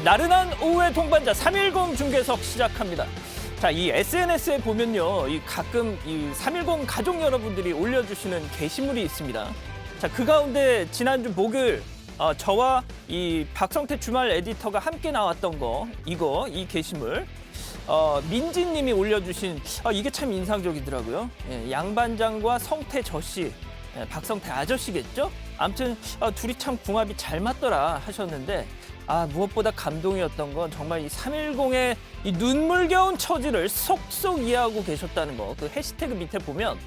나른한 오후의 동반자 310 중계석 시작합니다. 자, 이 SNS에 보면요, 가끔 이 310 가족 여러분들이 올려주시는 게시물이 있습니다. 자, 그 가운데 지난주 목요일 저와 이 박성태 주말 에디터가 함께 나왔던 이 게시물 민지님이 올려주신 이게 참 인상적이더라고요. 예, 양반장과 성태 저씨, 박성태 아저씨겠죠? 아무튼 둘이 참 궁합이 잘 맞더라 하셨는데 무엇보다 감동이었던 건 정말 이 310의 이 눈물겨운 처지를 속속 이해하고 계셨다는 거. 그 해시태그 밑에 보면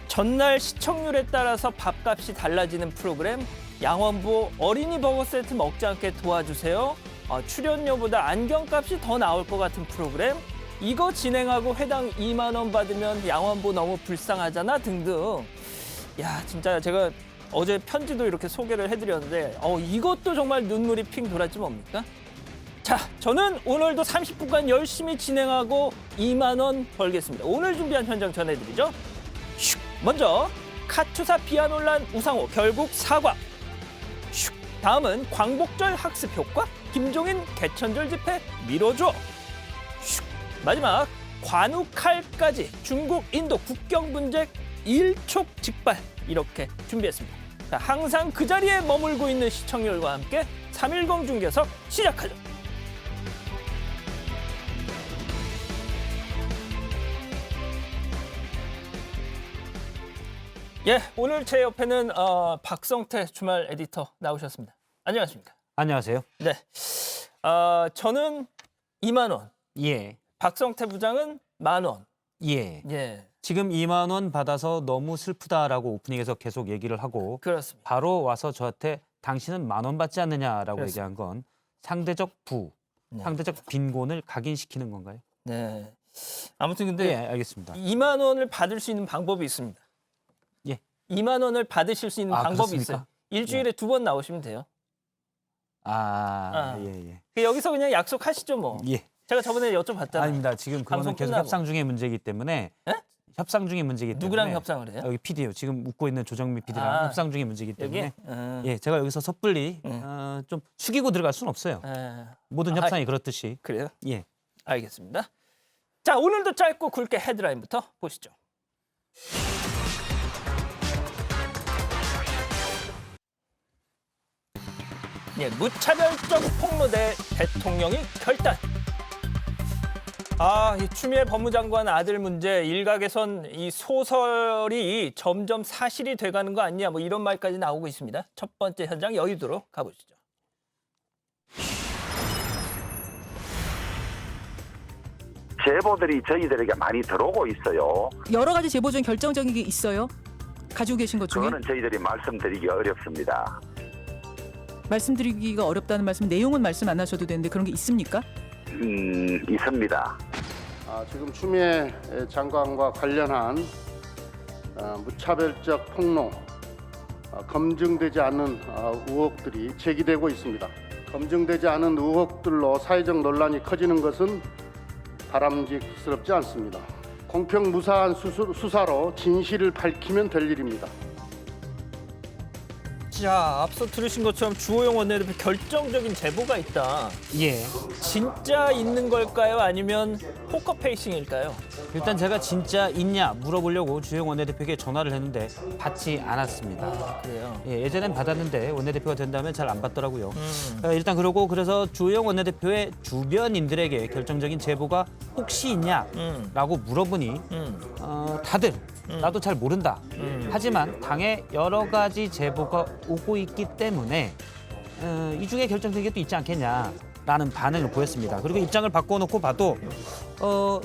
전날 시청률에 따라서 밥값이 달라지는 프로그램, 양원보 어린이 버거 세트 먹지 않게 도와주세요. 출연료보다 안경값이 더 나올 것 같은 프로그램, 이거 진행하고 회당 2만 원 받으면 양원보 너무 불쌍하잖아 등등. 야, 진짜 제가 어제 편지도 이렇게 소개를 해드렸는데 이것도 정말 눈물이 핑 돌았지 뭡니까? 자, 저는 오늘도 30분간 열심히 진행하고 2만 원 벌겠습니다. 오늘 준비한 현장 전해드리죠. 슉! 먼저 카투사 비하 논란 우상호 결국 사과. 슉! 다음은 광복절 학습 효과? 김종인 개천절 집회 미뤄줘. 슉! 마지막 관우칼까지 중국 인도 국경 분쟁 일촉즉발. 이렇게 준비했습니다. 자, 항상 그 자리에 머물고 있는 시청률과 함께 310 중계석 시작하죠. 예, 오늘 제 옆에는 박성태 주말 에디터 나오셨습니다. 안녕하십니까? 안녕하세요. 네, 저는 2만 원. 예. 박성태 부장은 10,000원. 예. 예. 지금 2만 원 받아서 너무 슬프다라고 오프닝에서 계속 얘기를 하고 그렇습니다. 바로 와서 저한테 당신은 10,000원 받지 않느냐라고 그렇습니다. 얘기한 건 상대적 네. 상대적 빈곤을 각인시키는 건가요? 네. 아무튼 근데 예, 알겠습니다. 2만 원을 받을 수 있는 방법이 있습니다. 예. 2만 원을 받으실 수 있는 방법이 그렇습니까? 있어요. 일주일에 2번 나오시면 돼요. 예. 여기서 그냥 약속하시죠 뭐. 예. 제가 저번에 여쭤봤잖아요. 아닙니다. 지금 그거는 방송 계속 끝나고. 협상 중의 문제이기 때문에 예? 협상 중의 문제이기 때문에 누구랑 협상을 해요? 여기 PD요. 지금 웃고 있는 조정미 PD랑 협상 중의 문제이기 여기? 때문에 예, 제가 여기서 섣불리 좀 숙이고 들어갈 수는 없어요. 모든 협상이 그렇듯이. 그래요? 예. 알겠습니다. 자, 오늘도 짧고 굵게 헤드라인부터 보시죠. 예, 무차별적 폭로대 대통령이 결단. 이 추미애 법무장관 아들 문제 일각에선 이 소설이 점점 사실이 돼가는 거 아니냐 뭐 이런 말까지 나오고 있습니다. 첫 번째 현장 여의도로 가보시죠. 제보들이 저희들에게 많이 들어오고 있어요. 여러 가지 제보 중 결정적인 게 있어요? 가지고 계신 것 중에? 그거는 저희들이 말씀드리기 어렵습니다. 말씀드리기가 어렵다는 말씀, 내용은 말씀 안 하셔도 되는데 그런 게 있습니까? 있습니다. 지금 추미애 장관과 관련한 무차별적 폭로, 검증되지 않은 의혹들이 제기되고 있습니다. 검증되지 않은 의혹들로 사회적 논란이 커지는 것은 바람직스럽지 않습니다. 공평무사한 수사로 진실을 밝히면 될 일입니다. 자, 앞서 들으신 것처럼 주호영 원내대표 결정적인 제보가 있다. 예. 진짜 있는 걸까요? 아니면 포커페이싱일까요? 일단 제가 진짜 있냐 물어보려고 주영 원내대표에게 전화를 했는데 받지 않았습니다. 그래요. 예, 예전엔 받았는데 원내대표가 된다면 잘 안 받더라고요. 일단 그래서 주영 원내대표의 주변인들에게 결정적인 제보가 혹시 있냐라고 물어보니 다들 나도 잘 모른다. 하지만 당에 여러 가지 제보가 오고 있기 때문에 이 중에 결정적인 게 또 있지 않겠냐라는 반응을 보였습니다. 그리고 입장을 바꿔놓고 봐도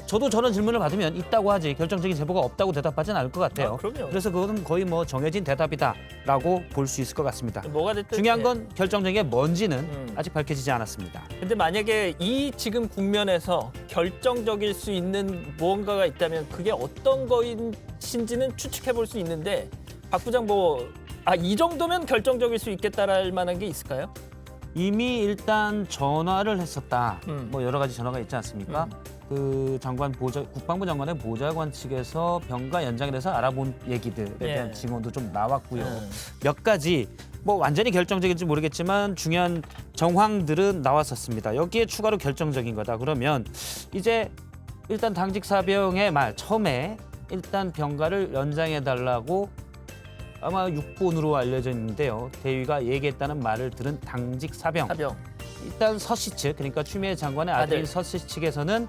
저도 저런 질문을 받으면 있다고 하지 결정적인 제보가 없다고 대답하지는 않을 것 같아요. 그럼요. 그래서 그것은 거의 뭐 정해진 대답이다라고 볼 수 있을 것 같습니다. 뭐가 됐든 중요한 건 결정적인 게 뭔지는 아직 밝혀지지 않았습니다. 근데 만약에 이 지금 국면에서 결정적일 수 있는 무언가가 있다면 그게 어떤 것인지는 추측해 볼 수 있는데 박 부장 이 정도면 결정적일 수 있겠다랄 만한 게 있을까요? 이미 일단 전화를 했었다. 뭐 여러 가지 전화가 있지 않습니까? 그 국방부 장관의 보좌관 측에서 병가 연장에 대해서 알아본 얘기들에 대한 예. 증언도 좀 나왔고요. 몇 가지 뭐 완전히 결정적인지 모르겠지만 중요한 정황들은 나왔었습니다. 여기에 추가로 결정적인 거다. 그러면 이제 일단 당직 사병의 말 처음에 일단 병가를 연장해 달라고 아마 6본으로 알려져 있는데요. 대위가 얘기했다는 말을 들은 당직 사병. 일단 서씨 측, 그러니까 추미애 장관의 아들인 아들. 서씨 측에서는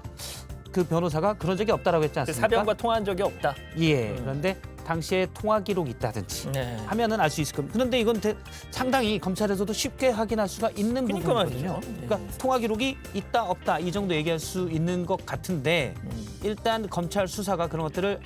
그 변호사가 그런 적이 없다라고 했지 그 않습니까? 사병과 통화한 적이 없다. 예. 그런데 당시에 통화 기록이 있다든지 네. 하면은 알 수 있을 겁니다. 그런데 이건 상당히 검찰에서도 쉽게 확인할 수가 있는 그러니까 부분이거든요. 말이죠. 그러니까 통화 기록이 있다 없다 이 정도 얘기할 수 있는 것 같은데 일단 검찰 수사가 그런 것들을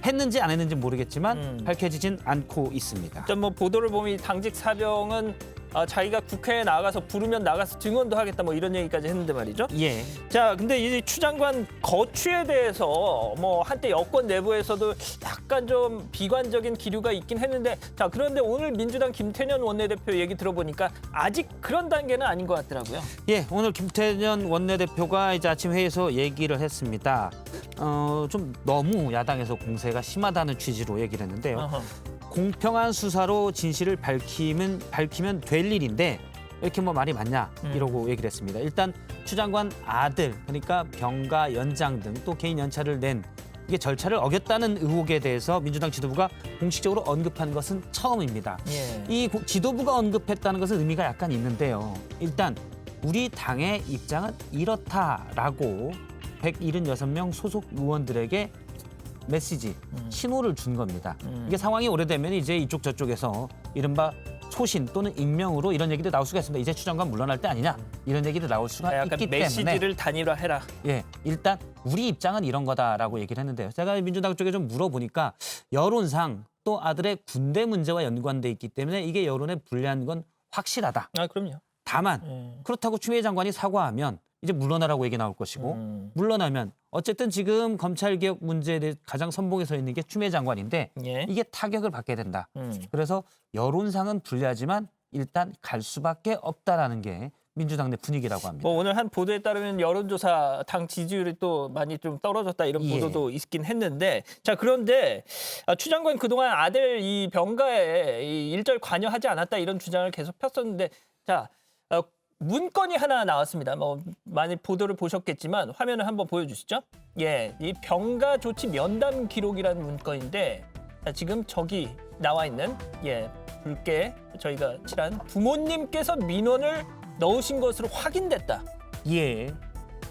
했는지 안 했는지 모르겠지만 밝혀지진 않고 있습니다. 일단 뭐 보도를 보면 이 당직 사병은 자기가 국회에 나가서 부르면 나가서 증언도 하겠다 뭐 이런 얘기까지 했는데 말이죠. 예. 자, 근데 이 추 장관 거취에 대해서 뭐 한때 여권 내부에서도 약간 좀 비관적인 기류가 있긴 했는데, 자, 그런데 오늘 민주당 김태년 원내대표 얘기 들어보니까 아직 그런 단계는 아닌 것 같더라고요. 예, 오늘 김태년 원내대표가 이제 아침 회의에서 얘기를 했습니다. 좀 너무 야당에서 공세가 심하다는 취지로 얘기를 했는데요. 어허. 공평한 수사로 진실을 밝히면 될 일인데 이렇게 뭐 말이 맞냐 이러고 얘기를 했습니다. 일단 추 장관 아들 그러니까 병가 연장 등 또 개인 연차를 낸 이게 절차를 어겼다는 의혹에 대해서 민주당 지도부가 공식적으로 언급한 것은 처음입니다. 예. 이 지도부가 언급했다는 것은 의미가 약간 있는데요. 일단 우리 당의 입장은 이렇다라고 176명 소속 의원들에게 메시지, 신호를 준 겁니다. 이게 상황이 오래되면 이제 이쪽 저쪽에서 이른바 소신 또는 익명으로 이런 얘기도 나올 수가 있습니다. 이제 추 장관 물러날 때 아니냐 이런 얘기도 나올 수가 약간 있기 메시지를 때문에 단일화해라. 예, 일단 우리 입장은 이런 거다라고 얘기를 했는데요. 제가 민주당 쪽에 좀 물어보니까 여론상 또 아들의 군대 문제와 연관돼 있기 때문에 이게 여론에 불리한 건 확실하다. 아, 그럼요. 다만 그렇다고 추미애 장관이 사과하면 이제 물러나라고 얘기 나올 것이고 물러나면 어쨌든 지금 검찰개혁 문제에 대해 가장 선봉에 서 있는 게 추미애 장관인데 예. 이게 타격을 받게 된다. 그래서 여론상은 불리하지만 일단 갈 수밖에 없다라는 게 민주당 내 분위기라고 합니다. 뭐 오늘 한 보도에 따르면 여론조사 당 지지율이 또 많이 좀 떨어졌다 이런 예. 보도도 있긴 했는데, 자, 그런데 추 장관 그동안 아들 이 병가에 이 일절 관여하지 않았다 이런 주장을 계속 폈었는데, 자, 문건이 하나 나왔습니다. 뭐 많이 보도를 보셨겠지만 화면을 한번 보여주시죠. 예, 이 병가 조치 면담 기록이라는 문건인데, 자, 지금 저기 나와 있는 붉게 저희가 칠한 부모님께서 민원을 넣으신 것으로 확인됐다. 예.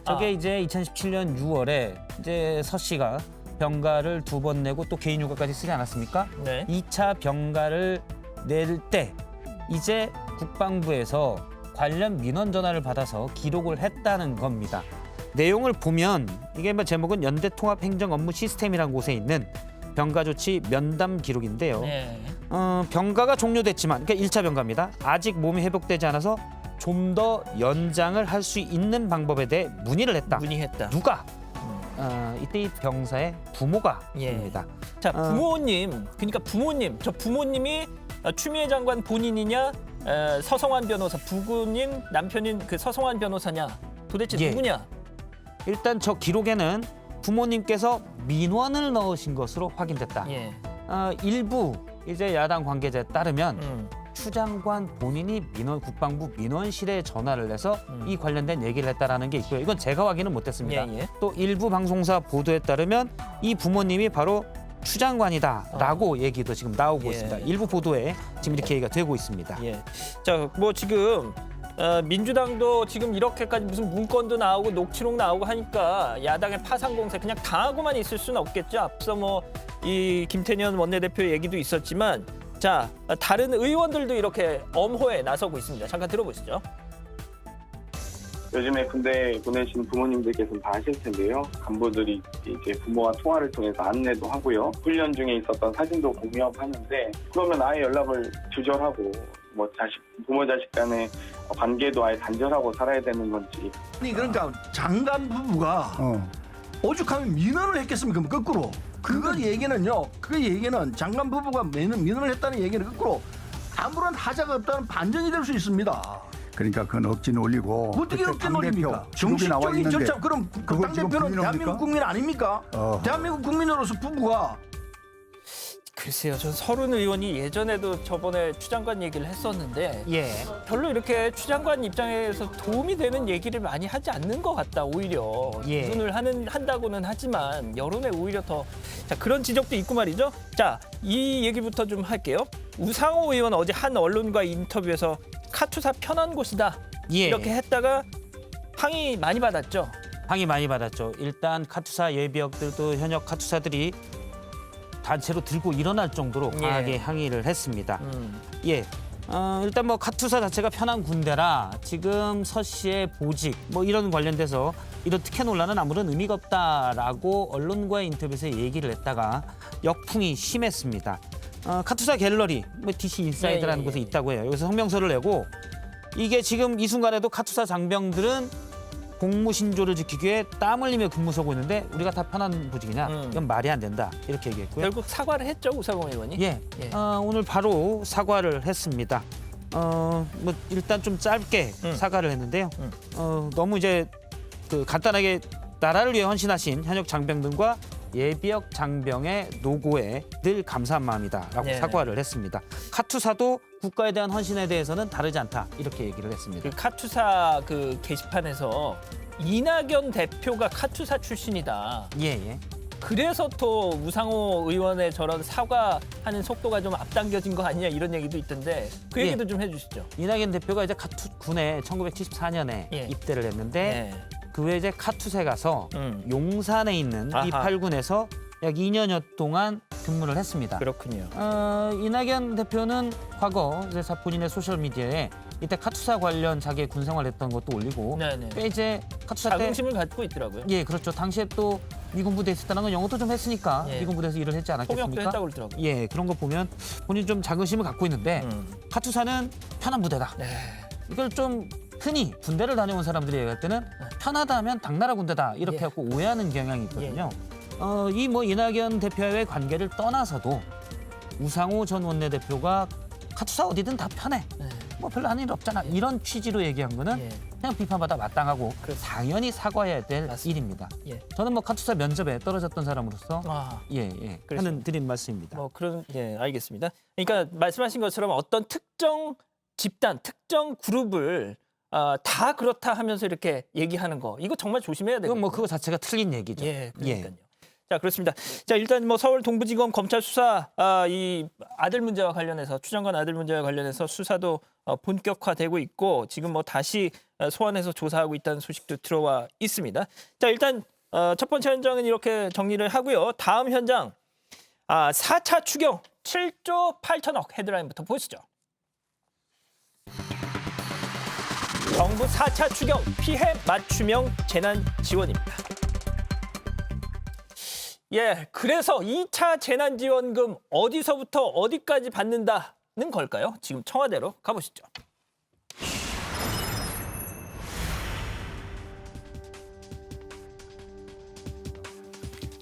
저게 이제 2017년 6월에 이제 서 씨가 병가를 2번 내고 또 개인 휴가까지 쓰지 않았습니까? 네. 2차 병가를 낼 때 이제 국방부에서 관련 민원 전화를 받아서 기록을 했다는 겁니다. 내용을 보면 이게 뭐 제목은 연대통합행정업무시스템이라는 곳에 있는 병가 조치 면담 기록인데요. 네. 병가가 종료됐지만 그러니까 1차 병가입니다. 아직 몸이 회복되지 않아서 좀 더 연장을 할 수 있는 방법에 대해 문의를 했다. 문의했다. 누가? 이때 이 병사의 부모가 예. 입니다. 자, 부모님, 그러니까 부모님, 저 부모님이 추미애 장관 본인이냐, 서성환 변호사, 부군인 남편인 그 서성환 변호사냐, 도대체 예. 누구냐? 일단 저 기록에는 부모님께서 민원을 넣으신 것으로 확인됐다. 예. 일부 이제 야당 관계자에 따르면 추 장관 본인이 국방부 민원실에 전화를 해서 이 관련된 얘기를 했다라는 게 있고요. 이건 제가 확인은 못했습니다. 예, 예. 또 일부 방송사 보도에 따르면 이 부모님이 바로 추 장관이다라고 얘기도 지금 나오고 예. 있습니다. 일부 보도에 지금 이렇게 얘기가 되고 있습니다. 예. 자, 뭐 지금 민주당도 지금 이렇게까지 무슨 문건도 나오고 녹취록 나오고 하니까 야당의 파상 공세 그냥 당하고만 있을 수는 없겠죠. 앞서 뭐 이 김태년 원내대표 얘기도 있었지만, 자, 다른 의원들도 이렇게 엄호에 나서고 있습니다. 잠깐 들어보시죠. 요즘에 군대 보내신 부모님들께서는 다 아실 텐데요. 간부들이 이제 부모와 통화를 통해서 안내도 하고요. 훈련 중에 있었던 사진도 공유하는데 그러면 아예 연락을 두절하고 뭐 부모 자식 간의 관계도 아예 단절하고 살아야 되는 건지. 아니 그러니까 장관 부부가 오죽하면 민원을 했겠습니까? 거꾸로. 그 얘기는 장관 부부가 민원을 했다는 얘기는 거꾸로 아무런 하자가 없다는 반전이 될 수 있습니다. 그러니까 그건 억지 논리고. 어떻게 그때 억지 논리입니까? 기록이 나와 정식적인 있는데 절차 그럼 그 그걸 지금 당대표는 부인합니까? 대한민국 국민 아닙니까? 대한민국 국민으로서 부부가 글쎄요, 전 서른 의원이 예전에도 저번에 추 장관 얘기를 했었는데 예. 별로 이렇게 추 장관 입장에서 도움이 되는 얘기를 많이 하지 않는 것 같다. 오히려 예. 눈을 한다고는 하지만 여론에 오히려 더 그런 지적도 있고 말이죠. 자, 이 얘기부터 좀 할게요. 우상호 의원 어제 한 언론과 인터뷰에서 카투사 편한 곳이다 예. 이렇게 했다가 항의 많이 받았죠. 항의 많이 받았죠. 일단 카투사 예비역들도 현역 카투사들이 단체로 들고 일어날 정도로 강하게 예. 항의를 했습니다. 예. 일단 뭐 카투사 자체가 편한 군대라 지금 서 씨의 보직 뭐 이런 관련돼서 이런 특혜 논란은 아무런 의미가 없다라고 언론과의 인터뷰에서 얘기를 했다가 역풍이 심했습니다. 카투사 갤러리, 뭐 DC 인사이드라는 곳에 있다고 해요. 여기서 성명서를 내고 이게 지금 이 순간에도 카투사 장병들은 공무신조를 지키기 위해 땀 흘리며 근무 서고 있는데 우리가 다 편한 보직이냐? 이건 말이 안 된다. 이렇게 얘기했고요. 결국 사과를 했죠, 우상호 의원이. 예. 오늘 바로 사과를 했습니다. 뭐 일단 좀 짧게 사과를 했는데요. 너무 이제 그 간단하게 나라를 위해 헌신하신 현역 장병들과 예비역 장병의 노고에 늘 감사한 마음이다라고 네. 사과를 했습니다. 카투사도 국가에 대한 헌신에 대해서는 다르지 않다 이렇게 얘기를 했습니다. 그 카투사 그 게시판에서 이낙연 대표가 카투사 출신이다. 예. 그래서 또 우상호 의원의 저런 사과하는 속도가 좀 앞당겨진 거 아니냐 이런 얘기도 있던데 그 얘기도 좀 해주시죠. 이낙연 대표가 이제 카투군에 1974년에 예. 입대를 했는데 네. 그 후에 이제 카투사에 가서 용산에 있는 아하. 이 8군에서 약 2년여 동안 근무를 했습니다. 그렇군요. 이낙연 대표는 과거 이제 본인의 소셜 미디어에 이때 카투사 관련 자기의 군 생활했던 것도 올리고 네네. 꽤 이제 카투사 때 자긍심을 갖고 있더라고요. 예 그렇죠. 당시에 또 미군 부대에 있었다는 건 영어도 좀 했으니까 예. 미군 부대에서 일을 했지 통역도 않았겠습니까? 했다고 그러더라고요. 예 그런 거 보면 본인 좀 자긍심을 갖고 있는데 카투사는 편한 부대다. 네. 이걸 좀 흔히 군대를 다녀온 사람들이 얘기할 때는 편하다 하면 당나라 군대다 이렇게 예. 갖고 오해하는 경향이 있거든요. 이 뭐 이낙연 대표와의 관계를 떠나서도 우상호 전 원내대표가 카투사 어디든 다 편해. 뭐 별로 하는 일 없잖아. 이런 취지로 얘기한 거는 예. 그냥 비판받아 마땅하고 당연히 사과해야 될 맞습니다. 일입니다. 예. 저는 뭐 카투사 면접에 떨어졌던 사람으로서 아, 하는 드린 말씀입니다. 뭐 그런 알겠습니다. 그러니까 말씀하신 것처럼 어떤 특정 집단, 특정 그룹을 다 그렇다 하면서 이렇게 얘기하는 거 이거 정말 조심해야 돼요. 이건 뭐 그거 자체가 틀린 얘기죠. 예, 그러니까요. 자, 그렇습니다. 자, 일단 뭐 서울 동부지검 검찰 수사 이 아들 문제와 관련해서 추 장관 아들 문제와 관련해서 수사도 본격화되고 있고 지금 뭐 다시 소환해서 조사하고 있다는 소식도 들어와 있습니다. 자, 일단 첫 번째 현장은 이렇게 정리를 하고요. 다음 현장 4차 추경 7조 8천억 헤드라인부터 보시죠. 정부 4차 추경 피해 맞춤형 재난 지원입니다. 예, 그래서 2차 재난지원금 어디서부터 어디까지 받는다는 걸까요? 지금 청와대로 가보시죠.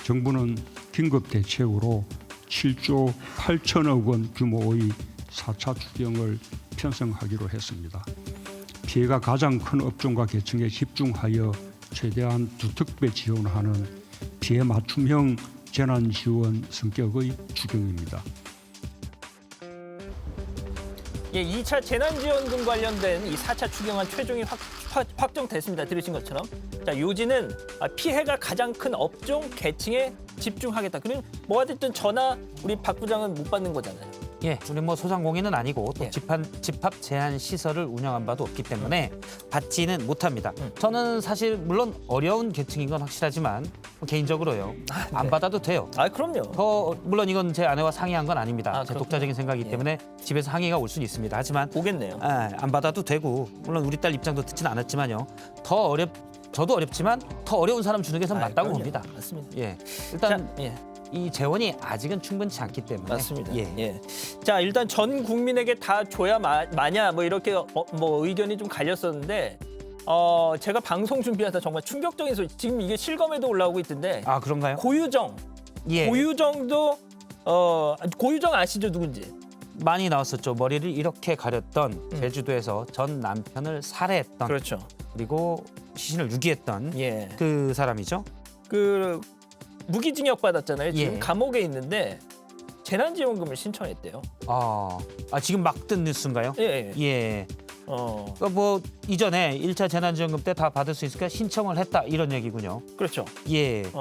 정부는 긴급 대책으로 7조 8천억 원 규모의 4차 추경을 편성하기로 했습니다. 피해가 가장 큰 업종과 계층에 집중하여 최대한 두특배 지원하는 피해 맞춤형 재난지원 성격의 추경입니다. 예, 2차 재난지원금 관련된 이 4차 추경안 최종이 확정됐습니다. 들으신 것처럼. 자, 요지는 피해가 가장 큰 업종, 계층에 집중하겠다. 그럼 뭐가 됐든 전화 우리 박 부장은 못 받는 거잖아요. 예, 우리 뭐 소상공인은 아니고 또 예. 집합 제한 시설을 운영한 바도 없기 때문에 받지는 못합니다. 저는 사실 물론 어려운 계층인 건 확실하지만 개인적으로요 안 받아도 돼요. 그럼요. 물론 이건 제 아내와 상의한 건 아닙니다. 제 그렇군요. 독자적인 생각이기 예. 때문에 집에서 항의가 올 수는 있습니다. 하지만 오겠네요. 안 받아도 되고 물론 우리 딸 입장도 듣지는 않았지만요. 저도 어렵지만 더 어려운 사람 주는 게 전 맞다고 그럼요. 봅니다. 맞습니다. 예, 일단 자, 예. 이 재원이 아직은 충분치 않기 때문에 맞습니다. 예. 예. 자, 일단 전 국민에게 다 줘야 마냐 뭐 이렇게 뭐 의견이 좀 갈렸었는데 제가 방송 준비하다 정말 충격적인 소식. 지금 이게 실검에도 올라오고 있던데. 아 그런가요? 고유정. 예. 고유정도 고유정 아시죠 누군지? 많이 나왔었죠. 머리를 이렇게 가렸던 제주도에서 전 남편을 살해했던 그렇죠. 그리고 시신을 유기했던 예. 그 사람이죠. 그 무기징역 받았잖아요. 지금 예. 감옥에 있는데 재난지원금을 신청했대요. 지금 막 뜬 뉴스인가요? 예. 예. 그러니까 뭐 이전에 1차 재난지원금 때 다 받을 수 있으니까 신청을 했다 이런 얘기군요. 그렇죠. 예. 자,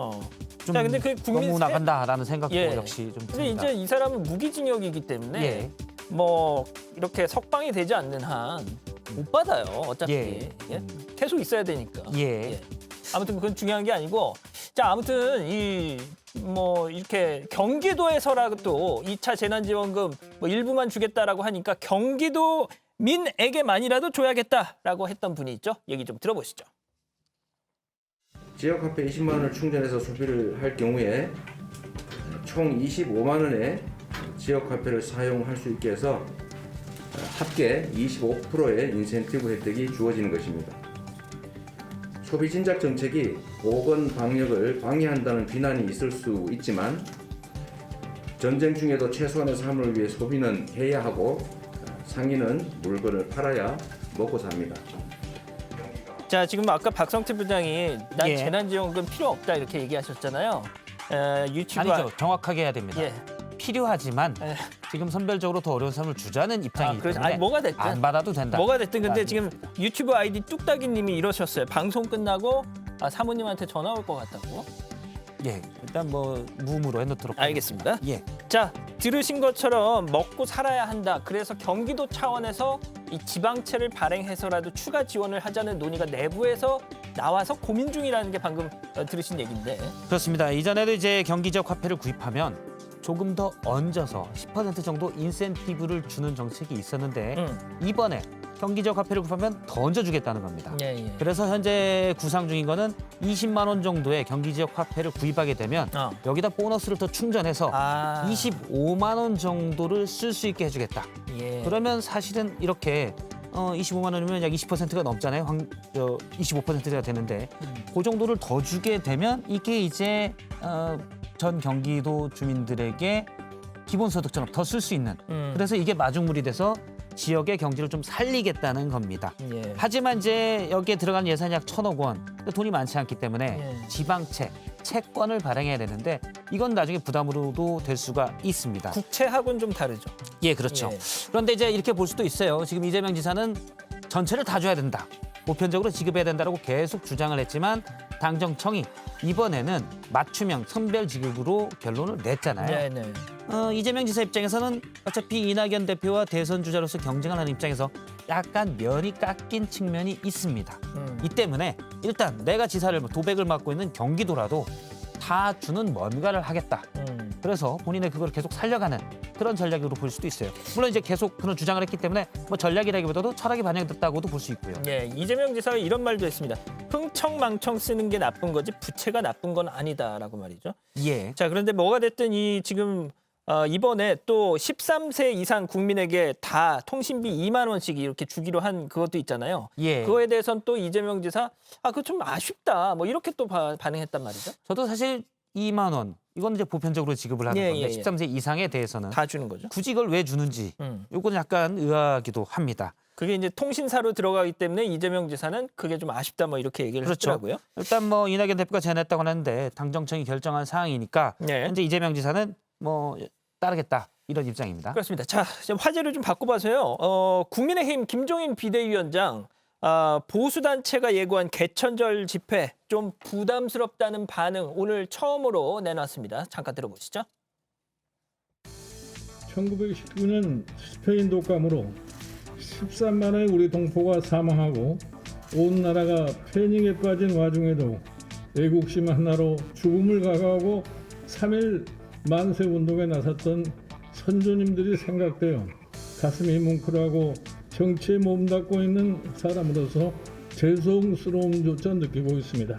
좀 근데 그 국민 너무 나간다라는 생각도 예. 역시 좀 근데 듭니다. 이제 이 사람은 무기징역이기 때문에 예. 뭐 이렇게 석방이 되지 않는 한 못 받아요. 어차피 예. 예? 계속 있어야 되니까. 예. 아무튼 그건 중요한 게 아니고, 자 아무튼 이 뭐 이렇게 경기도에서라도 2차 재난지원금 뭐 일부만 주겠다라고 하니까 경기도민에게만이라도 줘야겠다라고 했던 분이 있죠. 얘기 좀 들어보시죠. 지역화폐 20만 원을 충전해서 소비를 할 경우에 총 25만 원의 지역화폐를 사용할 수 있게 해서 합계 25%의 인센티브 혜택이 주어지는 것입니다. 소비 진작 정책이 보건 방역을 방해한다는 비난이 있을 수 있지만 전쟁 중에도 최소한의 삶을 위해 소비는 해야 하고 상인은 물건을 팔아야 먹고 삽니다. 자 지금 아까 박성태 부장이 난 예. 재난지원금 필요 없다 이렇게 얘기하셨잖아요. 유튜브 아니죠. 정확하게 해야 됩니다. 예. 필요하지만 예. 지금 선별적으로 더 어려운 삶을 주자는 입장이기 그래서 때문에 아니 뭐가 됐든 안 받아도 된다. 뭐가 됐든 근데 지금 있습니다. 유튜브 아이디 뚝딱이님이 이러셨어요. 방송 끝나고 사모님한테 전화 올 것 같다고. 예, 일단 뭐 무음으로 해놓도록 알겠습니다. 하겠습니다. 예. 자 들으신 것처럼 먹고 살아야 한다. 그래서 경기도 차원에서 이 지방채를 발행해서라도 추가 지원을 하자는 논의가 내부에서 나와서 고민 중이라는 게 방금 들으신 얘기인데. 그렇습니다. 이전에도 이제 경기 지역 화폐를 구입하면 조금 더 얹어서 10% 정도 인센티브를 주는 정책이 있었는데 이번에 경기 지역 화폐를 구입하면 더 얹어주겠다는 겁니다. 예. 그래서 현재 구상 중인 거는 20만 원 정도의 경기 지역 화폐를 구입하게 되면 여기다 보너스를 더 충전해서 25만 원 정도를 쓸 수 있게 해주겠다. 예. 그러면 사실은 이렇게 25만 원이면 약 20%가 넘잖아요. 25%가 되는데 그 정도를 더 주게 되면 이게 이제 전 경기도 주민들에게 기본소득처럼 더 쓸 수 있는 그래서 이게 마중물이 돼서 지역의 경제를 좀 살리겠다는 겁니다. 예. 하지만 이제 여기에 들어간 예산이 약 1,000억 원. 돈이 많지 않기 때문에 지방채, 채권을 발행해야 되는데 이건 나중에 부담으로도 될 수가 있습니다. 국채하고는 좀 다르죠. 예, 그렇죠. 예. 그런데 이제 이렇게 볼 수도 있어요. 지금 이재명 지사는 전체를 다 줘야 된다. 보편적으로 지급해야 된다고 계속 주장을 했지만 당정청이 이번에는 맞춤형 선별 지급으로 결론을 냈잖아요. 네. 이재명 지사 입장에서는 어차피 이낙연 대표와 대선 주자로서 경쟁을 하는 입장에서 약간 면이 깎인 측면이 있습니다. 이 때문에 일단 내가 지사를 도백을 맡고 있는 경기도라도 다 주는 뭔가를 하겠다. 그래서 본인의 그걸 계속 살려가는 그런 전략으로 볼 수도 있어요. 물론 이제 계속 그런 주장을 했기 때문에 뭐 전략이라기보다도 철학이 반영됐다고도 볼 수 있고요. 예, 이재명 지사가 이런 말도 했습니다. 흥청망청 쓰는 게 나쁜 거지 부채가 나쁜 건 아니다라고 말이죠. 예. 자, 그런데 뭐가 됐든 이 지금 이번에 또 13세 이상 국민에게 다 통신비 2만 원씩 이렇게 주기로 한 그것도 있잖아요. 예. 그거에 대해서는 또 이재명 지사 그거 좀 아쉽다. 뭐 이렇게 또 반응했단 말이죠. 저도 사실 2만 원 이건 이제 보편적으로 지급을 하는 건데 13세 이상에 대해서는 다 주는 거죠. 굳이 이걸 왜 주는지 요거는 약간 의아하기도 합니다. 그게 이제 통신사로 들어가기 때문에 이재명 지사는 그게 좀 아쉽다 뭐 이렇게 얘기를 그렇죠. 했더라고요. 일단 뭐 이낙연 대표가 제안했다고 하는데 당정청이 결정한 사항이니까 현재 이재명 지사는 뭐 따르겠다 이런 입장입니다. 그렇습니다. 자, 지금 화제를 좀 바꿔봐서요. 국민의힘 김종인 비대위원장 보수단체가 예고한 개천절 집회 좀 부담스럽다는 반응 오늘 처음으로 내놨습니다. 잠깐 들어보시죠. 1919년 스페인 독감으로 13만의 우리 동포가 사망하고 온 나라가 패닉에 빠진 와중에도 애국심 하나로 죽음을 각오하고 3.1 만세운동에 나섰던 선조님들이 생각되어 가슴이 뭉클하고 정치에 몸담고 있는 사람으로서 죄송스러움조차 느끼고 있습니다.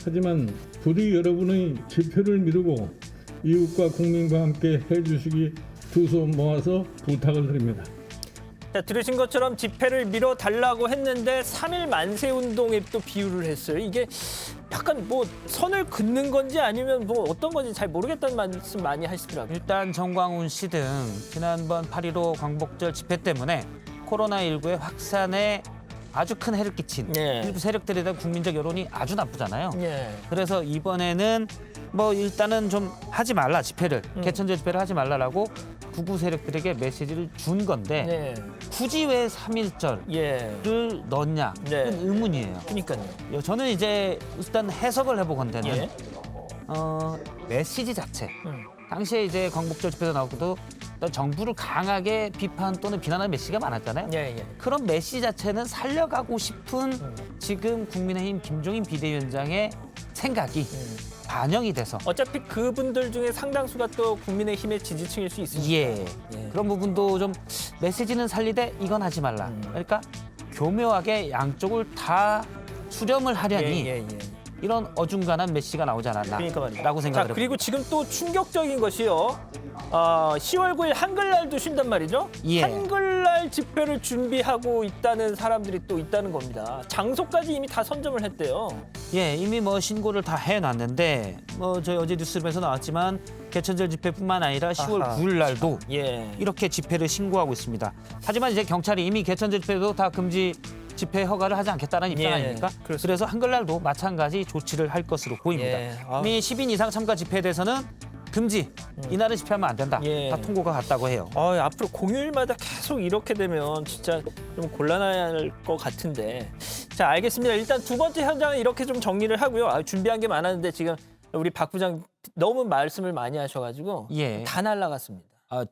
하지만 부디 여러분의 집회를 미루고 이웃과 국민과 함께 해주시기 두 손 모아서 부탁을 드립니다. 자, 들으신 것처럼 집회를 밀어달라고 했는데 3일 만세 운동에 또 비유를 했어요. 이게 약간 뭐 선을 긋는 건지 아니면 뭐 어떤 건지 잘 모르겠다는 말씀 많이 하시더라고요. 일단 정광훈 씨 등 지난번 8.15 광복절 집회 때문에 코로나19의 확산에 아주 큰 해를 끼친 예. 일부 세력들에 대한 국민적 여론이 아주 나쁘잖아요. 예. 그래서 이번에는 뭐 일단은 좀 하지 말라 집회를 개천절 집회를 하지 말라라고 극우 세력들에게 메시지를 준 건데 네. 굳이 왜 3.1절을 예. 넣었냐 네. 그건 의문이에요. 그러니까요. 저는 이제 일단 해석을 해보건대는 예. 메시지 자체. 당시에 이제 광복절 집회도 나오고도 정부를 강하게 비판 또는 비난하는 메시지가 많았잖아요. 예, 예. 그런 메시지 자체는 살려가고 싶은 지금 국민의힘 김종인 비대위원장의 생각이 반영이 돼서 어차피 그분들 중에 상당수가 또 국민의힘의 지지층일 수 있으니까. 예. 그런 부분도 좀 메시지는 살리되 이건 하지 말라. 그러니까 교묘하게 양쪽을 다 수렴을 하려니 예. 이런 어중간한 메시지가 나오지 않았나라고 그러니까 말이에요. 생각을 자, 해봅니다. 그리고 지금 또 충격적인 것이요. 10월 9일 한글날도 쉰단 말이죠. 예. 한글날 집회를 준비하고 있다는 사람들이 또 있다는 겁니다. 장소까지 이미 다 선점을 했대요. 예, 이미 뭐 신고를 다 해놨는데 뭐 저희 어제 뉴스룸에서 나왔지만 개천절 집회뿐만 아니라 10월 아하. 9일 날도 예. 이렇게 집회를 신고하고 있습니다. 하지만 이제 경찰이 이미 개천절 집회도 다 금지 집회 허가를 하지 않겠다는 입장 예, 아닙니까? 그렇습니다. 그래서 한글날도 마찬가지 조치를 할 것으로 보입니다. 예, 아우. 이미 10인 이상 참가 집회에 대해서는 금지, 이날은 집회하면 안 된다. 예. 다 통고가 갔다고 해요. 앞으로 공휴일마다 계속 이렇게 되면 진짜 좀 곤란할 것 같은데. 자, 알겠습니다. 일단 두 번째 현장은 이렇게 좀 정리를 하고요. 준비한 게 많았는데 지금 우리 박 부장 너무 말씀을 많이 하셔가지고 예. 다 날라갔습니다.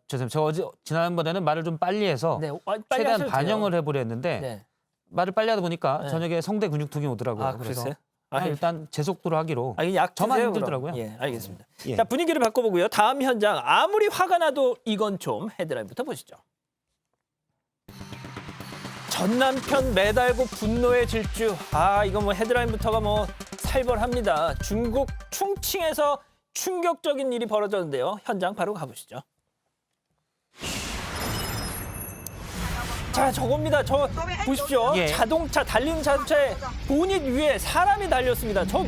죄송합니다. 저 어제 지난번에는 말을 좀 빨리 해서 네, 빨리 최대한 하셔도 반영을 해보려 했는데 돼요. 네. 말을 빨리 하다 보니까 네. 저녁에 성대 근육통이 오더라고요. 그래서 그랬어요? 일단 제 속도로 하기로. 이약 저만 드세요, 힘들더라고요. 그럼. 예, 알겠습니다. 예. 자, 분위기를 바꿔보고요. 다음 현장 아무리 화가 나도 이건 좀 헤드라인부터 보시죠. 전 남편 매달고 분노의 질주. 이거 뭐 헤드라인부터가 뭐 살벌합니다. 중국 충칭에서 충격적인 일이 벌어졌는데요. 현장 바로 가보시죠. 자, 저겁니다. 저 보십시오. 예. 자동차 달리는 자동차에 보닛 위에 사람이 달렸습니다. 저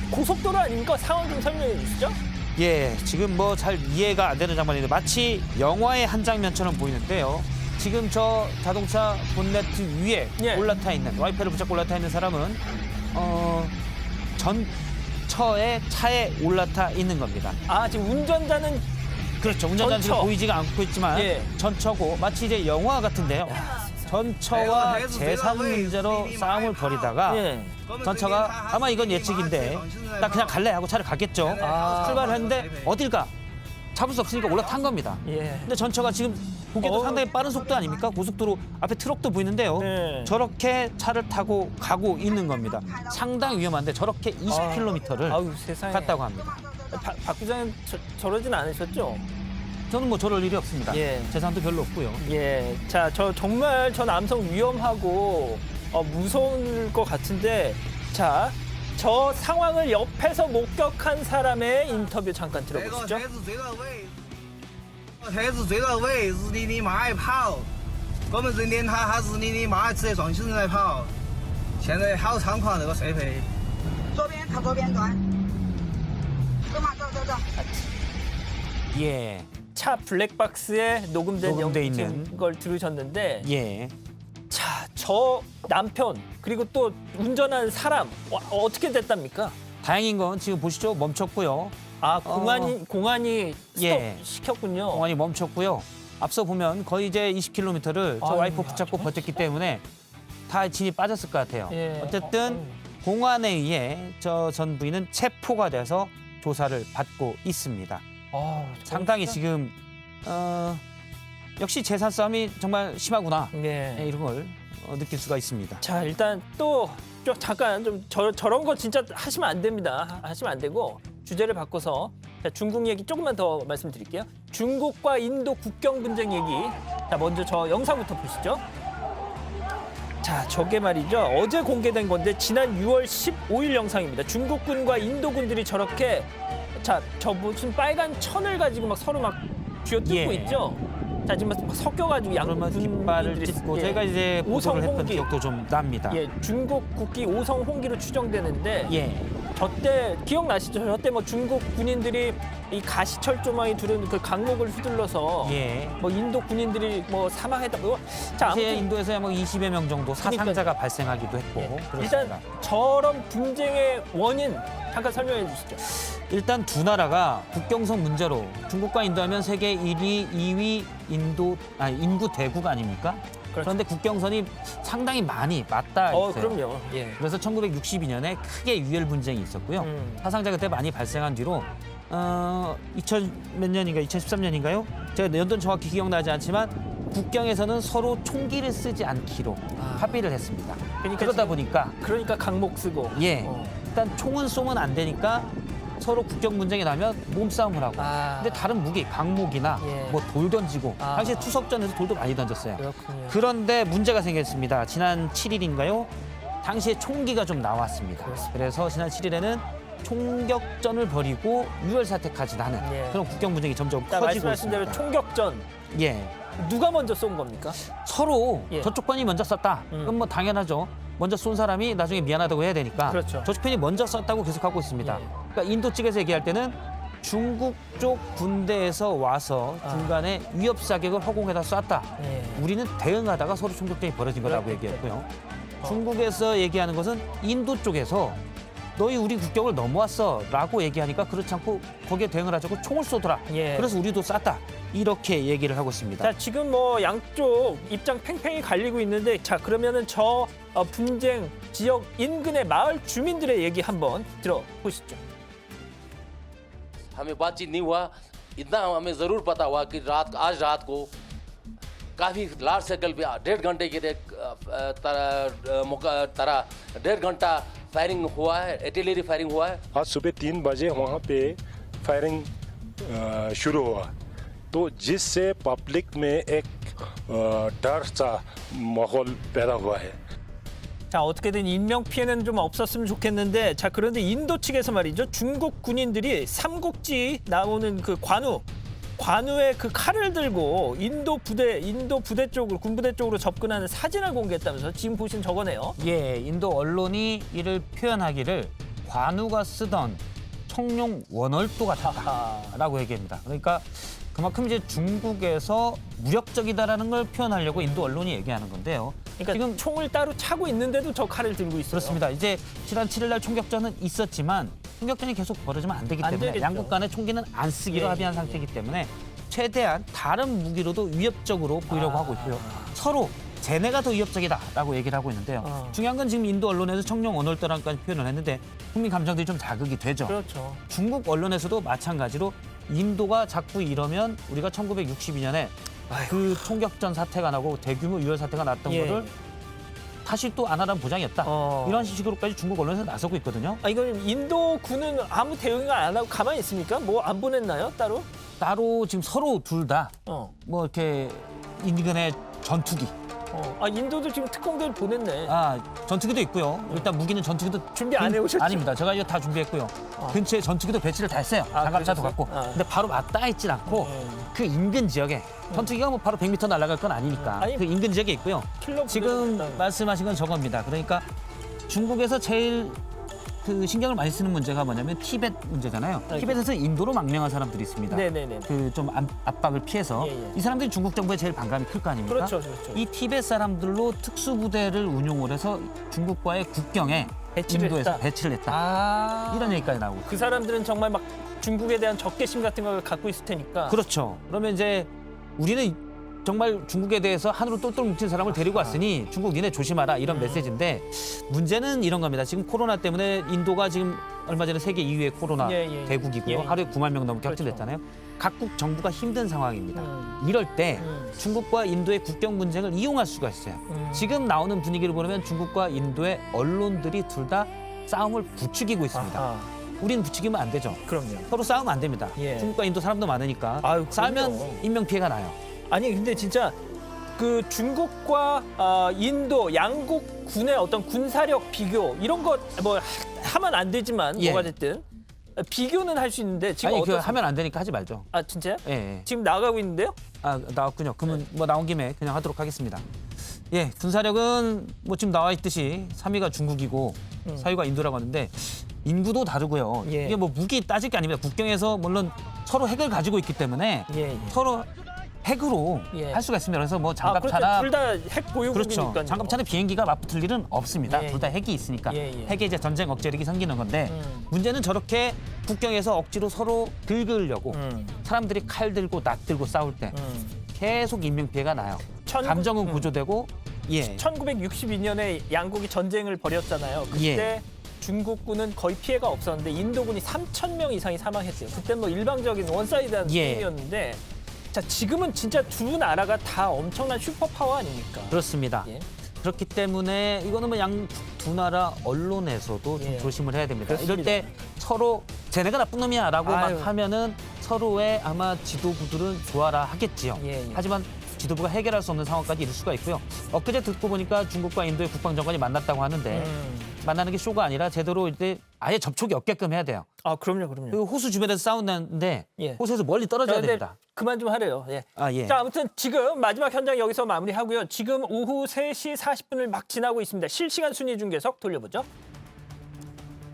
고속도로 아닙니까? 상황 좀 설명해 주시죠. 예, 지금 뭐 잘 이해가 안 되는 장면인데 마치 영화의 한 장면처럼 보이는데요. 지금 저 자동차 본네트 위에 예. 올라타 있는 와이퍼를 붙잡고 올라타 있는 사람은 전처의 차에 올라타 있는 겁니다. 지금 운전자는 그렇죠. 운전자는 지금 전처. 보이지가 않고 있지만 예. 전처고 마치 이제 영화 같은데요. 전처와 재산 문제로 싸움을 벌이다가 예. 전처가 아마 이건 예측인데 나 그냥 갈래 하고 차를 갔겠죠. 출발을 했는데 어딜 가? 잡을 수 없으니까 올라탄 겁니다. 예. 근데 전처가 지금 보기에도 상당히 빠른 속도 아닙니까? 고속도로 앞에 트럭도 보이는데요. 네. 저렇게 차를 타고 가고 있는 겁니다. 상당히 위험한데 저렇게 20km를 아유, 세상에. 갔다고 합니다. 박 부장은 저러진 않으셨죠? 저는 뭐 저럴 일이 없습니다. 예. 재산도 별로 없고요. 예. 자, 정말 저 남성 위험하고 무서울 것 같은데, 자, 저 상황을 옆에서 목격한 사람의 인터뷰 잠깐 들어보시죠. 车子追到尾是你妈爱跑，我们人点他是你妈直接撞起人来跑，现在好猖狂这个社会。左边靠左边转，走嘛走走走。 예. 차 블랙박스에 녹음된 녹음돼 영상 있는. 걸 들으셨는데, 예. 자, 저 남편 그리고 또 운전한 사람 어떻게 됐답니까? 다행인 건 지금 보시죠. 멈췄고요. 공안이 스톱 예. 시켰군요. 공안이 멈췄고요. 앞서 보면 거의 이제 20km를 저 아유, 와이퍼 붙잡고 버텼기 때문에 다 진이 빠졌을 것 같아요. 예. 어쨌든 공안에 의해 저 전 부인은 체포가 돼서 조사를 받고 있습니다. 상당히 지금 역시 재산 싸움이 정말 심하구나. 네. 이런 걸 느낄 수가 있습니다. 자, 일단 또 잠깐 좀 저런 거 진짜 하시면 안 됩니다. 하시면 안 되고 주제를 바꿔서 자, 중국 얘기 조금만 더 말씀드릴게요. 중국과 인도 국경 분쟁 얘기. 자, 먼저 저 영상부터 보시죠. 자, 저게 말이죠. 어제 공개된 건데 지난 6월 15일 영상입니다. 중국군과 인도군들이 저렇게 자, 저 무슨 빨간 천을 가지고 막 서로 막 쥐어뜯고 예. 있죠. 자 지금 막 섞여가지고 그러면 깃발을 찢고 저희가 이제 보도를 했던 기억도 좀 납니다. 예, 중국 국기 오성 홍기로 추정되는데 예. 저때 기억나시죠? 저때 뭐 중국 군인들이 이 가시철조망이 두른 그 강목을 휘둘러서 예. 뭐 인도 군인들이 뭐 사망했다고. 자, 당시에 아무튼 인도에서 뭐 20여 명 정도 사상자가 발생하기도 했고 일단 그렇습니다. 저런 분쟁의 원인 잠깐 설명해 주시죠. 일단 두 나라가 국경선 문제로 중국과 인도하면 세계 1위, 2위 인구 대국 아닙니까? 그렇죠. 그런데 국경선이 상당히 많이 맞닿아 있어요. 그럼요. 예. 그래서 1962년에 크게 유혈 분쟁이 있었고요. 사상자 그때 많이 발생한 뒤로 2000몇 년인가 2013년인가요? 제가 연도는 정확히 기억나지 않지만 국경에서는 서로 총기를 쓰지 않기로 합의를 했습니다. 그러다 보니까 강목 쓰고 예. 일단 총은 쏘면 안 되니까 서로 국경 분쟁이 나면 몸싸움을 하고. 근데 다른 무기, 강목이나 뭐 돌 던지고. 당시에 투석전에서 돌도 많이 던졌어요. 그렇군요. 그런데 문제가 생겼습니다. 지난 7일인가요? 당시에 총기가 좀 나왔습니다. 그래서 지난 7일에는 총격전을 벌이고 유혈 사태까지 나는 그런 국경 분쟁이 점점 커지고 말씀하신 대로 있습니다. 총격전. 예. 누가 먼저 쏜 겁니까? 서로 저쪽 편이 먼저 쐈다. 그럼 뭐 당연하죠. 먼저 쏜 사람이 나중에 미안하다고 해야 되니까 그렇죠. 저쪽 편이 먼저 쐈다고 계속하고 있습니다. 그러니까 인도 측에서 얘기할 때는 중국 쪽 군대에서 와서 중간에 위협 사격을 허공에다 쐈다. 우리는 대응하다가 서로 총격전이 벌어진 거라고 얘기했고요. 중국에서 얘기하는 것은 인도 쪽에서 너희 우리 국경을 넘어왔어 라고 얘기하니까 그렇지 않고 거기에 대응을 하자고 총을 쏘더라. 그래서 우리도 쐈다. 이렇게 얘기를 하고 있습니다. 자, 지금 뭐 양쪽 입장 팽팽히 갈리고 있는데 자, 그러면은 저 분쟁 지역 인근의 마을 주민들의 얘기 한번 들어보시죠. हमें बातचीत नहीं हुआ इतना हमें ज़रूर पता हुआ कि आज रात को काफ़ी लार्ज सर्कल पे 1.5 घंटे के तरह 1.5 घंटा फायरिंग हुआ है आर्टिलरी फायरिंग हुआ है आज सुबह 3 बजे वहाँ पे फायरिंग शुरू हुआ तो जिससे पब्लिक में एक डर सा माहौल पैदा हुआ है 자, 어떻게든 인명 피해는 좀 없었으면 좋겠는데 자, 그런데 인도 측에서 말이죠. 중국 군인들이 삼국지 나오는 그 관우에 그 칼을 들고 인도 부대 쪽으로 군부대 쪽으로 접근하는 사진을 공개했다면서 지금 보신 저거네요. 예, 인도 언론이 이를 표현하기를 관우가 쓰던 청룡 원월도 같다라고 얘기합니다. 그러니까 그만큼 이제 중국에서 무력적이다라는 걸 표현하려고 인도 언론이 얘기하는 건데요. 그러니까 지금 총을 따로 차고 있는데도 저 칼을 들고 있어요. 그렇습니다. 이제 지난 7일 날 총격전은 있었지만 총격전이 계속 벌어지면 안 되기 때문에 되겠죠. 양국 간에 총기는 안 쓰기로 합의한 상태이기 때문에 최대한 다른 무기로도 위협적으로 보이려고 하고 있고요. 서로 쟤네가 더 위협적이다라고 얘기를 하고 있는데요. 중요한 건 지금 인도 언론에서 청룡 원월도라까지 표현을 했는데 국민 감정들이 좀 자극이 되죠. 그렇죠. 중국 언론에서도 마찬가지로 인도가 자꾸 이러면 우리가 1962년에 그 총격전 사태가 나고 대규모 유혈 사태가 났던 거를 다시 또 안 하라는 보장이었다. 이런 식으로까지 중국 언론에서 나서고 있거든요. 이건 인도 군은 아무 대응을 안 하고 가만히 있습니까? 뭐 안 보냈나요? 따로? 따로 지금 서로 둘 다 뭐 이렇게 인근의 전투기. 인도도 지금 특공대를 보냈네. 전투기도 있고요. 일단 무기는 전투기도 준비 안 해오셨죠? 아닙니다. 제가 이거 다 준비했고요. 근처에 전투기도 배치를 다 했어요. 장갑차도 갖고. 근데 바로 맞닿아 있진 않고 그 인근 지역에 전투기가 뭐 바로 100m 날아갈 건 아니니까 그 인근 지역에 있고요. 지금 말씀하신 건 저겁니다. 그러니까 중국에서 제일 그 신경을 많이 쓰는 문제가 뭐냐면 티벳 문제잖아요. 티벳에서 인도로 망명한 사람들이 있습니다. 네네네. 그 좀 압박을 피해서 이 사람들이 중국 정부에 제일 반감이 클 거 아닙니까? 그렇죠. 이 티벳 사람들로 특수부대를 운용을 해서 중국과의 국경에 인도에서 배치를 했다. 이런 얘기까지 나오고. 그 사람들은 정말 막 중국에 대한 적개심 같은 걸 갖고 있을 테니까. 그렇죠. 그러면 이제 우리는 정말 중국에 대해서 한으로 똘똘 뭉친 사람을 데리고 왔으니 중국 니네 조심하라 이런 메시지인데 문제는 이런 겁니다. 지금 코로나 때문에 인도가 지금 얼마 전에 세계 2위의 코로나 대국이고요. 하루에 9만 명 넘게 확진됐잖아요. 각국 정부가 힘든 상황입니다. 이럴 때 중국과 인도의 국경 분쟁을 이용할 수가 있어요. 지금 나오는 분위기를 보면 중국과 인도의 언론들이 둘 다 싸움을 부추기고 있습니다. 우리는 부추기면 안 되죠. 그럼요. 서로 싸우면 안 됩니다. 중국과 인도 사람도 많으니까 싸우면 인명 피해가 나요. 아니 근데 진짜 그 중국과 인도 양국 군의 어떤 군사력 비교 이런 거 뭐 하면 안 되지만 뭐가 됐든 비교는 할 수 있는데 지금 아니 그 어떠세요? 하면 안 되니까 하지 말죠. 아 진짜요? 예. 예. 지금 나가고 있는데요? 아 나왔군요. 그러면 뭐 나온 김에 그냥 하도록 하겠습니다. 예, 군사력은 뭐 지금 나와 있듯이 3위가 중국이고 4위가 인도라고 하는데 인구도 다르고요. 예. 이게 뭐 무기 따질 게 아닙니다. 국경에서 물론 서로 핵을 가지고 있기 때문에 예. 서로 핵으로 예. 할 수가 있습니다. 그래서 뭐 그렇죠. 장갑차나 둘 다 핵 보유국이니까요. 그렇죠. 장갑차나 비행기가 맞붙을 일은 없습니다. 예, 둘 다 핵이 있으니까 예, 예. 핵에 이제 전쟁 억제력이 생기는 건데 문제는 저렇게 국경에서 억지로 서로 긁으려고 사람들이 칼 들고 낫 들고 싸울 때 계속 인명 피해가 나요. 감정은 고조되고 예. 1962년에 양국이 전쟁을 벌였잖아요. 그때 예. 중국군은 거의 피해가 없었는데 인도군이 3,000명 이상이 사망했어요. 그때 뭐 일방적인 원사이드한 예. 게임이었는데 자 지금은 진짜 두 나라가 다 엄청난 슈퍼파워 아닙니까? 그렇습니다. 예. 그렇기 때문에 이거는 뭐 양 두 나라 언론에서도 좀 예. 조심을 해야 됩니다. 그렇습니다. 이럴 때 서로 쟤네가 나쁜 놈이야라고 아유. 막 하면은 서로의 아마 지도부들은 좋아라 하겠지요. 예, 예. 하지만 지도부가 해결할 수 없는 상황까지 이를 수가 있고요. 엊그제 듣고 보니까 중국과 인도의 국방장관이 만났다고 하는데 만나는 게 쇼가 아니라 제대로 이제 아예 접촉이 없게끔 해야 돼요. 아 그럼요. 그 호수 주변에서 싸운다는데 예. 호수에서 멀리 떨어져야 근데 됩니다. 그만 좀 하래요. 예. 아 예. 자 아무튼 지금 마지막 현장 여기서 마무리하고요. 지금 오후 3시 40분을 막 지나고 있습니다. 실시간 순위 중계석 돌려보죠.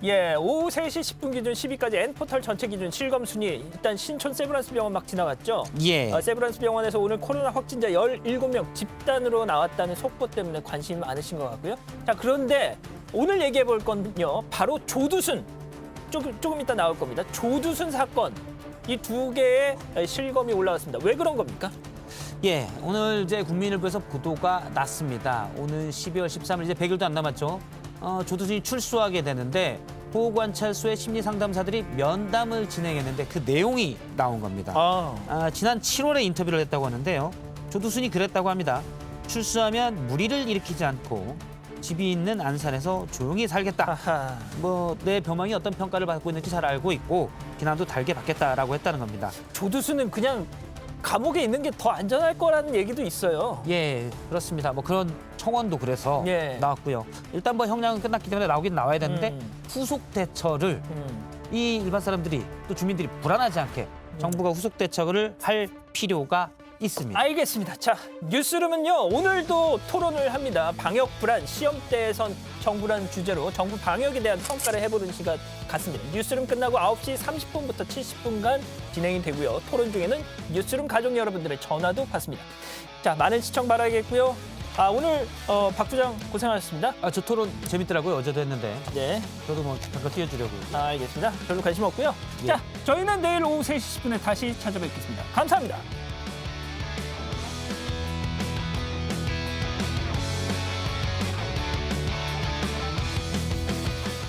예, 오후 3시 10분 기준 10위까지 N포털 전체 기준 실검 순위 일단 신촌 세브란스 병원 막 지나갔죠. 예. 세브란스 병원에서 오늘 코로나 확진자 17명 집단으로 나왔다는 속보 때문에 관심이 많으신 것 같고요. 자 그런데 오늘 얘기해 볼 건요. 바로 조두순 조금 이따 나올 겁니다. 조두순 사건 이 두 개의 실검이 올라왔습니다. 왜 그런 겁니까? 예, 오늘 이제 국민일보에서 보도가 났습니다. 오늘 12월 13일 이제 100일도 안 남았죠. 조두순이 출소하게 되는데 보호관찰소의 심리상담사들이 면담을 진행했는데 그 내용이 나온 겁니다. 지난 7월에 인터뷰를 했다고 하는데요. 조두순이 그랬다고 합니다. 출소하면 무리를 일으키지 않고 집이 있는 안산에서 조용히 살겠다. 뭐 내 병명이 어떤 평가를 받고 있는지 잘 알고 있고 비난도 달게 받겠다라고 했다는 겁니다. 조두순은 그냥 감옥에 있는 게 더 안전할 거라는 얘기도 있어요. 예, 그렇습니다. 뭐 그런 청원도 그래서 예. 나왔고요. 일단 뭐 형량은 끝났기 때문에 나오긴 나와야 되는데 후속 대처를 이 일반 사람들이 또 주민들이 불안하지 않게 정부가 후속 대처를 할 필요가 있습니다. 알겠습니다. 자, 뉴스룸은요. 오늘도 토론을 합니다. 방역 불안, 시험대에선 정부라는 주제로 정부 방역에 대한 평가를 해보는 시간 같습니다. 뉴스룸 끝나고 9시 30분부터 70분간 진행이 되고요. 토론 중에는 뉴스룸 가족 여러분들의 전화도 받습니다. 자, 많은 시청 바라겠고요. 오늘 박 부장 고생하셨습니다. 저 토론 재밌더라고요. 어제도 했는데. 네. 저도 뭐 잠깐 띄워주려고요. 알겠습니다. 별로 관심 없고요. 예. 자, 저희는 내일 오후 3시 10분에 다시 찾아뵙겠습니다. 감사합니다.